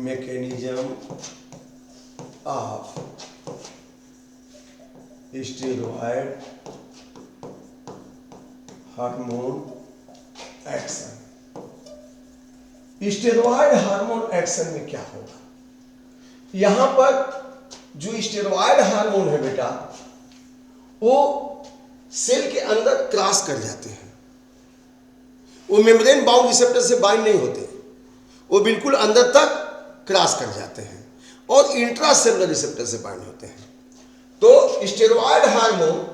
mechanism of steroid hormone action. Steroid hormone action में क्या होगा? यहां पर जो स्टेरॉयड हार्मोन है बेटा, वो सेल के अंदर क्रॉस कर जाते हैं। वो मेम्ब्रेन बाउंड रिसेप्टर से बाइंड नहीं होते, वो बिल्कुल अंदर तक क्रॉस कर जाते हैं और इंट्रासेलुलर रिसेप्टर से बाइंड होते हैं। तो steroid hormone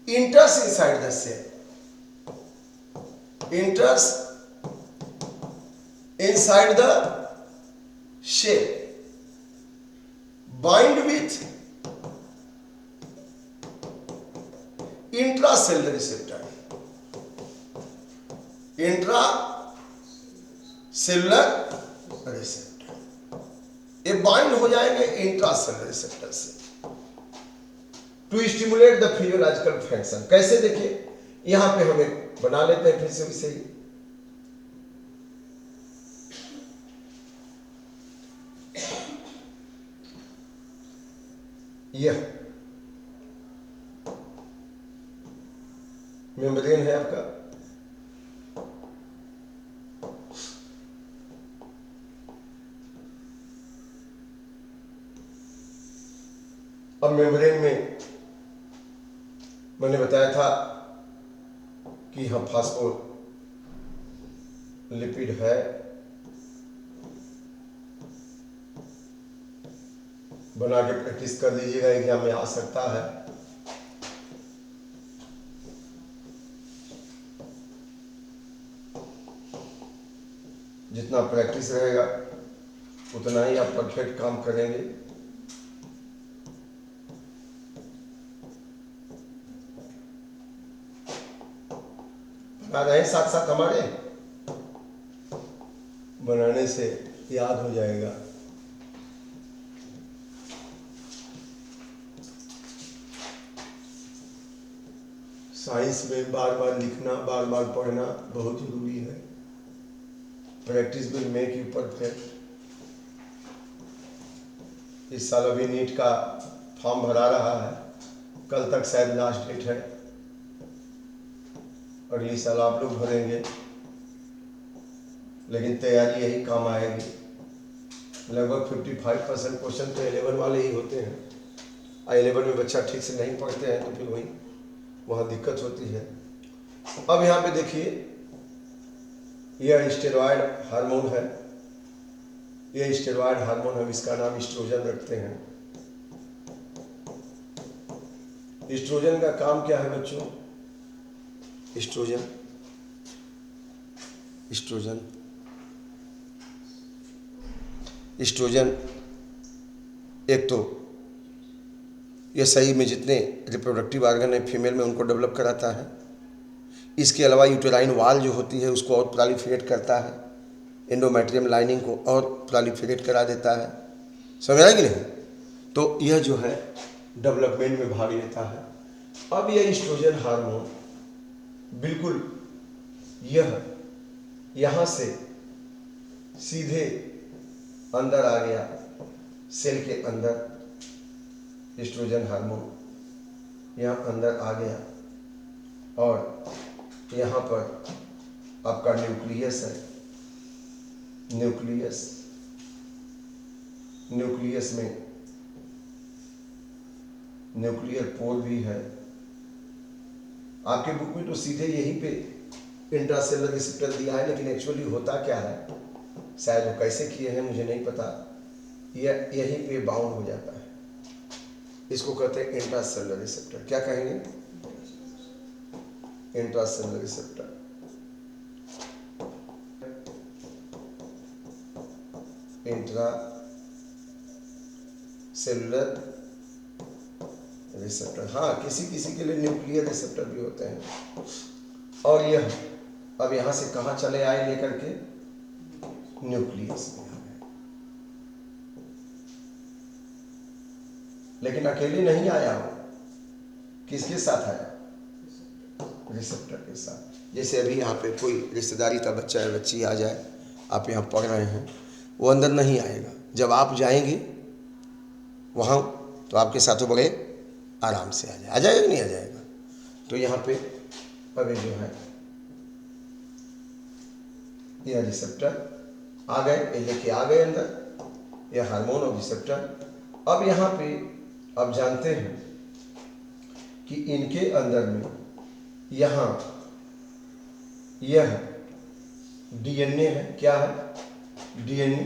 enters inside the cell, enters inside the cell, bind with intracellular receptor, intracellular receptor, ये बाइंड हो जाएंगे इंट्रासेलुलर रिसेप्टर से to stimulate the physiological function. कैसे? देखिए यहां पे हम एक बना लेते हैं फिर से इसे। यह मेम्ब्रेन है आपका, अब मेम्ब्रेन में मैंने बताया था कि यहाँ फास्फोलिपिड है, बना के प्रैक्टिस कर लीजिएगा, एग्जाम में आ सकता है। जितना प्रैक्टिस रहेगा उतना ही आप परफेक्ट काम करेंगे। बना रहे साथ साथ हमारे, बनाने से याद हो जाएगा। साइंस में बार बार लिखना, बार बार पढ़ना बहुत जरूरी है। Practice will make you perfect. इस साल अभी नीट का फॉर्म भरा रहा है, कल तक शायद लास्ट डेट है। अगली साल आप लोग भरेंगे, लेकिन तैयारी यही काम आएगी। लगभग 55% क्वेश्चन तो 11 वाले ही होते हैं। 11 में बच्चा ठीक से नहीं पढ़ते हैं तो फिर वही वहाँ दिक्कत होती है। अब यहाँ पे देखिए, यह स्टेरॉयड हार्मोन है। यह स्टेरॉयड हार्मोन, हम इसका नाम एस्ट्रोजन रखते हैं। एस्ट्रोजन का काम क्या है बच्चों? एस्ट्रोजन एक तो ये सही में जितने रिप्रोडक्टिव ऑर्गन है फीमेल में उनको डेवलप कराता है। इसके अलावा यूटेराइन वाल जो होती है उसको और प्रोलिफरेट करता है, एंडोमेट्रियम लाइनिंग को और प्रोलिफरेट करा देता है। समझ आया कि नहीं? तो यह जो है डेवलपमेंट में भाग लेता है। अब यह एस्ट्रोजन हार्मोन बिल्कुल यह यहाँ से सीधे अंदर आ गया, सेल के अंदर एस्ट्रोजन हार्मोन यहाँ अंदर आ गया और यहाँ पर आपका न्यूक्लियस है। न्यूक्लियस में न्यूक्लियर पोल भी है। आपके बुक में तो सीधे यहीं पे इंट्रासेलुलर रिसेप्टर दिया है, लेकिन एक्चुअली होता क्या है, शायद वो कैसे किए हैं मुझे नहीं पता, यह यहीं पे बाउंड हो जाता है। इसको कहते हैं इंट्रासेलुलर रिसेप्टर। क्या कहेंगे? Intracellular receptor. इंट्रासेलुलर रिसेप्टर, हाँ, किसी किसी के लिए न्यूक्लियर रिसेप्टर भी होते हैं। और यह अब यहां से कहां चले आए लेकर के? न्यूक्लियस में आ गए। लेकिन अकेले नहीं आया वो, किसके साथ आया? रिसेप्टर के साथ। जैसे अभी यहाँ पे कोई रिश्तेदारी का बच्चा या बच्ची आ जाए, आप यहाँ पढ़ रहे हैं, वो अंदर नहीं आएगा। जब आप जाएंगे वहाँ तो आपके साथ वो बड़े आराम से आ जाएगा कि नहीं आ जाएगा? तो यहाँ पे अभी जो है यह रिसेप्टर आ गए, ये लेके आ गए अंदर, यह हार्मोन और रिसेप्टर। अब यहाँ पे अब जानते हैं कि इनके अंदर में यहाँ यह डीएनए है। क्या है? डीएनए।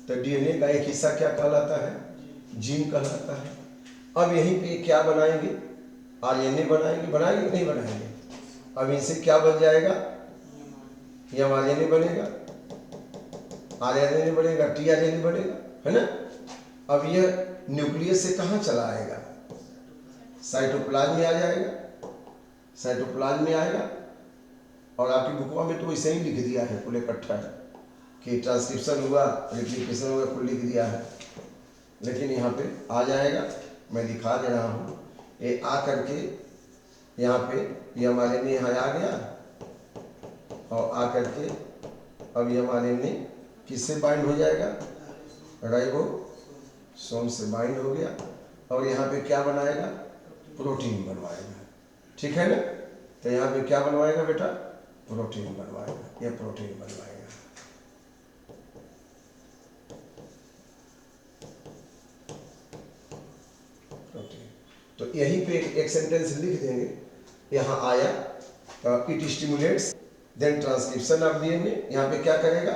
तो डीएनए का एक हिस्सा क्या कहलाता है? जीन कहलाता है। अब यहीं पे क्या बनाएंगे? आरएनए बनाएंगे। बनाएंगे कि नहीं बनाएंगे? अब इनसे क्या बन जाएगा? यह आरएनए बनेगा, आरएनए बनेगा, टीआरएनए बनेगा, है ना। अब यह न्यूक्लियस से कहाँ चला आएगा? साइटोप्लाज्म में आ जाएगा। साइटोप्लाज्म में आएगा और आपकी बुकवा में तो वैसे ही लिख दिया है पूरे इकट्ठा कि ट्रांसक्रिप्शन हुआ, रेप्लिकेशन हुआ, कुल लिख दिया है। लेकिन यहाँ पे आ जाएगा, मैं दिखा दे रहा हूँ। ये आ करके यहाँ पे ये हमारे में यहाँ आ गया और आ करके अब ये हमारे में किससे बाइंड हो जाएगा? राइबोसोम से बाइंड हो गया और यहाँ पे क्या बनाएगा? प्रोटीन बनवाएगा। ठीक है ना। तो यहाँ पे क्या बनवाएगा बेटा? प्रोटीन बनवाएगा। ये प्रोटीन बनवाएगा। प्रोटीन। तो यहीं पे एक सेंटेंस लिख देंगे। यहाँ आया it stimulates then transcription of DNA. यहाँ पे क्या करेगा?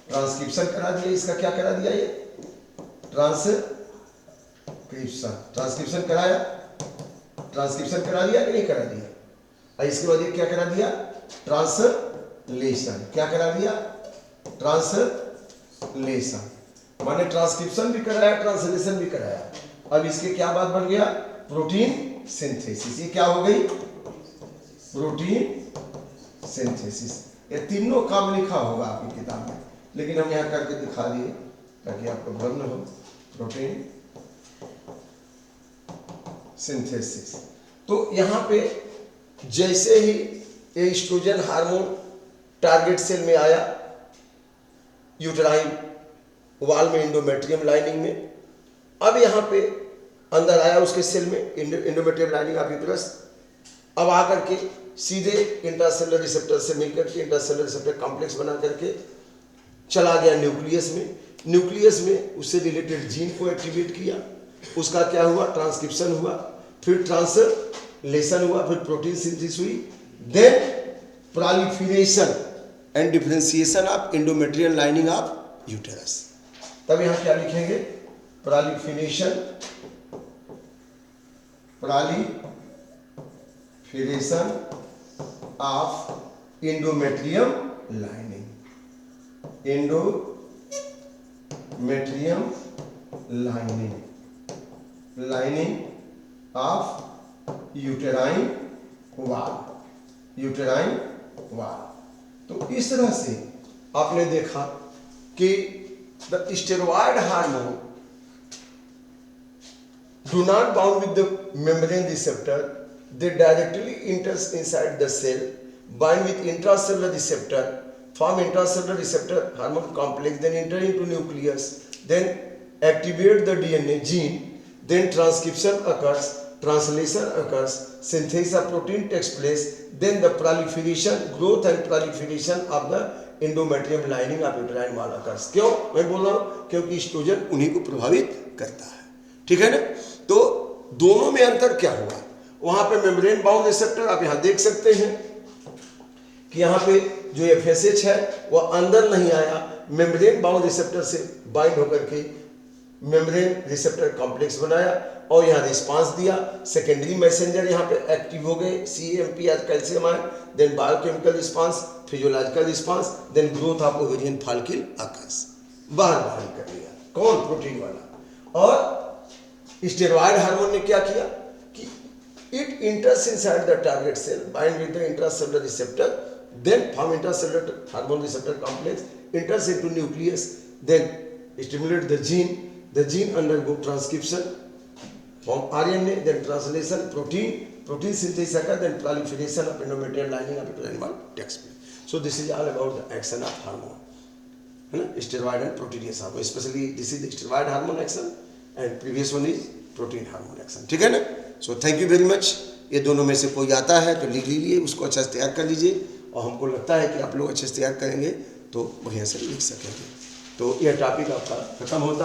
ट्रांसक्रिप्शन करा दिया। इसका क्या करा दिया? ये ट्रांसक्रिप्शन। ट्रांसक्रिप्शन कराया, ट्रांसक्रिप्शन करा दिया कि नहीं करा दिया? और इसके बाद ये क्या करा दिया? ट्रांसलेशन। क्या करा दिया? ट्रांसलेशन। माने ट्रांसक्रिप्शन भी कराया, ट्रांसलेशन भी कराया। अब इसके क्या बात बन गया? Protein synthesis. ये क्या हो गई? Protein synthesis. ये तीनों काम लिखा होगा आपकी किताब में, लेकिन हम यहाँ करके दिखा दिए ताकि आपको भ्रम न हो। Protein synthesis. तो यहाँ पे जैसे ही एस्ट्रोजन हार्मोन टारगेट सेल में आया, यूटेराइन वाल में, एंडोमेट्रियम लाइनिंग में, अब यहाँ पे अंदर आया उसके सेल में, एंडोमेट्रियम लाइनिंग ऑफ यूटेरस। अब आकर के सीधे इंट्रासेलुलर रिसेप्टर से मिलकर के इंट्रासेलुलर रिसेप्टर कॉम्प्लेक्स बना करके चला गया न्यूक्लियस में। न्यूक्लियस में उससे रिलेटेड जीन को एक्टिवेट किया। उसका क्या हुआ? ट्रांसक्रिप्शन हुआ, फिर ट्रांसलेशन हुआ, फिर प्रोटीन सिंथेसिस हुई, then proliferation and differentiation of endometrial lining of uterus. तब यहाँ क्या लिखेंगे? Proliferation, proliferation of endometrium lining, endometrium lining, lining of uterine wall, uterine wall. तो इस तरह से आपने देखा कि the steroid hormone do not bound with the membrane receptor, they directly enter inside the cell, bind with intracellular receptor, form intracellular receptor hormone complex, then enter into nucleus, then activate the DNA gene, then transcription occurs, translation occurs, synthesis of protein takes place, then the proliferation, growth and proliferation of the endometrium lining of uterine wall occurs। क्यों मैं बोल रहा हूँ? क्योंकि oestrogen उन्हीं को प्रभावित करता है। ठीक है ना। तो दोनों में अंतर क्या हुआ? वहां पे मेम्ब्रेन बाउंड रिसेप्टर आप यहां देख सकते हैं कि यहाँ पे जो एफएसएच है वह अंदर नहीं आया, मेम्ब्रेन बाउंड रिसेप्टर से बाइंड होकर के मेम्ब्रेन रिसेप्टर कॉम्प्लेक्स बनाया और यहाँ रिस्पांस दिया। सेकेंडरी मैसेंजर यहाँ पे एक्टिव हो गए, CAMP आज calcium ion, then biochemical response, physiological response, then growth of ovarian follicle occurs. बाहर कर लिया कौन? प्रोटीन वाला। और स्टेरॉयड हार्मोन ने क्या किया कि it enters inside the target cell, bind with the intracellular receptor, then form intracellular hormone receptor complex, enters into nucleus, then stimulate the gene undergo transcription, form RNA, then translation, protein, protein synthesis occurs, then proliferation of endometrial lining of epidermal takes place. So this is all about the action of hormone, है ना, steroid and proteinase hormone. Especially this is the steroid hormone action and previous one is protein hormone action. ठीक है ना? So thank you very much. ये दोनों में से कोई आता है तो लिख लीजिए, उसको अच्छा से तैयार कर लीजिए, और हमको लगता है कि आप लोग अच्छे से तैयार करेंगे तो बढ़िया से लिख सकेंगे। तो यह टॉपिक आपका खत्म होता है।